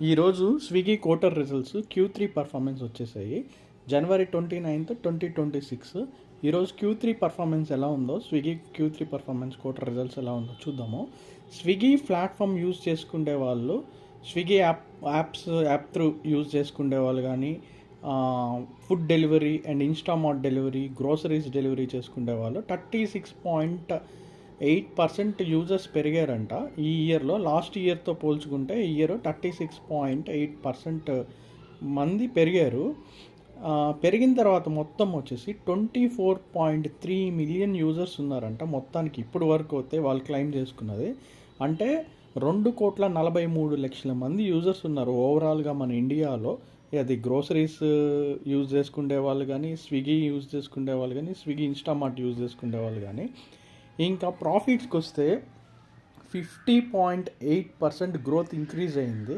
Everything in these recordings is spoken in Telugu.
ఈరోజు Swiggy quarter results Q3 performance వచ్చేసాయి. జనవరి 29, 2026. ఈరోజు Q3 పర్ఫార్మెన్స్ ఎలా ఉందో, Swiggy Q3 performance quarter results ఎలా ఉందో చూద్దాము. స్విగ్గీ ప్లాట్ఫామ్ యూజ్ చేసుకునే వాళ్ళు, స్విగ్గీ యాప్ త్రూ యూజ్ చేసుకునే వాళ్ళు కానీ, food delivery and Instamart delivery, groceries delivery చేసుకునే వాళ్ళు 36.8% యూజర్స్ పెరిగారంట ఈ ఇయర్లో. లాస్ట్ ఇయర్తో పోల్చుకుంటే ఈ ఇయర్ 36.8% మంది పెరిగారు. పెరిగిన తర్వాత మొత్తం వచ్చేసి 24.3 మిలియన్ యూజర్స్ ఉన్నారంట మొత్తానికి ఇప్పుడు వరకు అయితే వాళ్ళు క్లెయిమ్ చేసుకున్నది. అంటే 2,43,00,000 మంది యూజర్స్ ఉన్నారు ఓవరాల్గా మన ఇండియాలో. అది గ్రోసరీస్ యూజ్ చేసుకునే వాళ్ళు కానీ, స్విగ్గీ యూజ్ చేసుకునే వాళ్ళు కానీ, స్విగ్గీ ఇన్స్టామార్ట్ యూజ్ చేసుకునే వాళ్ళు కానీ. ఇంకా ప్రాఫిట్స్కి వస్తే 50.8% గ్రోత్ ఇంక్రీజ్ అయింది.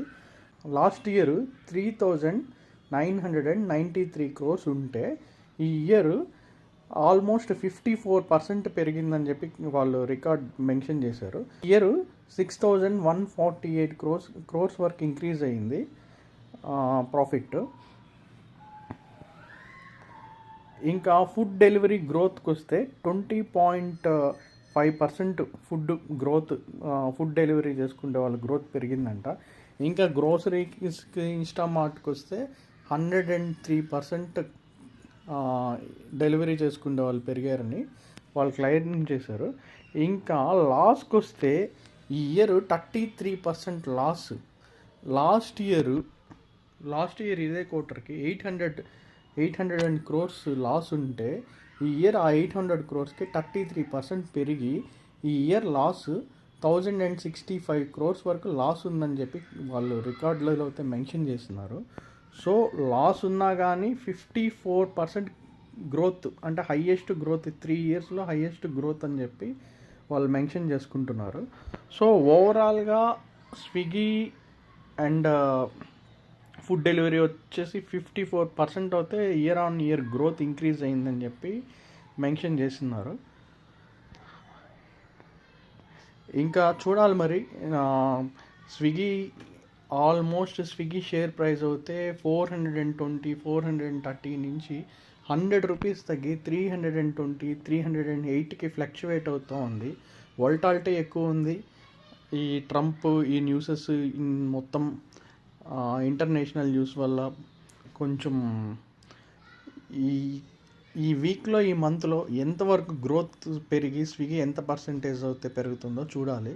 లాస్ట్ ఇయర్ 3,993 crores ఉంటే ఈ ఇయర్ ఆల్మోస్ట్ 54% పెరిగిందని చెప్పి వాళ్ళు రికార్డ్ మెన్షన్ చేశారు. ఇయర్ 6,148 crores వరకు ఇంక్రీజ్ అయింది ప్రాఫిట్. ఇంకా ఫుడ్ డెలివరీ గ్రోత్కి వస్తే 20.5% ఫుడ్ డెలివరీ చేసుకునే వాళ్ళ గ్రోత్ పెరిగిందంట. ఇంకా గ్రోసరీస్కి ఇన్స్టామార్ట్కి వస్తే 103% డెలివరీ చేసుకునే వాళ్ళు పెరిగారని వాళ్ళు క్లెయిమ్ చేశారు. ఇంకా లాస్కి వస్తే ఈ ఇయర్ 33% లాస్. లాస్ట్ ఇయర్ ఇదే క్వార్టర్కి 800 crores లాస్ ఉంటే ఈ ఇయర్ ఆ 800 crores 33% పెరిగి ఈ ఇయర్ లాస్ 1,065 crores వరకు లాస్ ఉందని చెప్పి వాళ్ళు రికార్డులలో అయితే మెన్షన్ చేస్తున్నారు. సో లాస్ ఉన్నా కానీ 54% గ్రోత్, అంటే హయ్యెస్ట్ గ్రోత్ 3 yearsలో హయ్యెస్ట్ గ్రోత్ అని చెప్పి వాళ్ళు మెన్షన్ చేసుకుంటున్నారు. సో ఓవరాల్గా స్విగ్గీ అండ్ ఫుడ్ డెలివరీ వచ్చేసి 54% అయితే year on year growth increase అయిందని చెప్పి మెన్షన్ చేస్తున్నారు. ఇంకా చూడాలి మరి. స్విగ్గీ షేర్ ప్రైస్ అయితే 420, 430 నుంచి 100 రూపీస్ తగ్గి 320, 308కి ఫ్లక్చువేట్ అవుతూ ఉంది. వోల్టాలిటీ ఎక్కువ ఉంది. ఈ ట్రంప్ ఈ న్యూసెస్ మొత్తం ఇంటర్నేషనల్ న్యూస్ వల్ల కొంచెం ఈ వీక్లో, ఈ మంత్లో ఎంతవరకు గ్రోత్ పెరిగి స్విగ్గీ ఎంత పర్సెంటేజ్ అయితే పెరుగుతుందో చూడాలి.